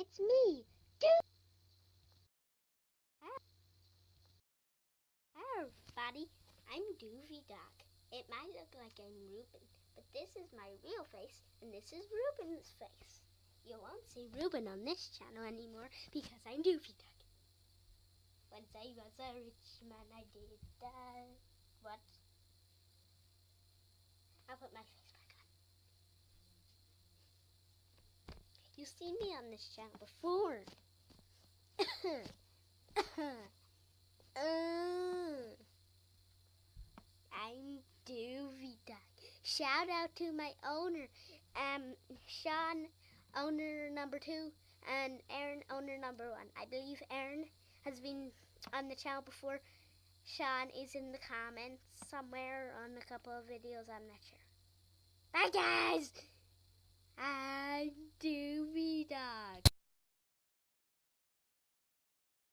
it's me, Hello, everybody. I'm Dovvy Dog. It might look like I'm Ruben, but this is my real face, and this is Ruben's face. You won't see Ruben on this channel anymore because I'm Dovvy Dog. Once I was a rich man, I did that. What? I'll put my face back on. You've seen me on this channel before. I'm Dovvy Dog. Shout out to my owner, Sean, owner number 2, and Aaron, owner number 1. I believe Aaron has been on the channel before. Sean is in the comments somewhere on a couple of videos. I'm not sure. Bye, guys. I'm Dovvy Dog.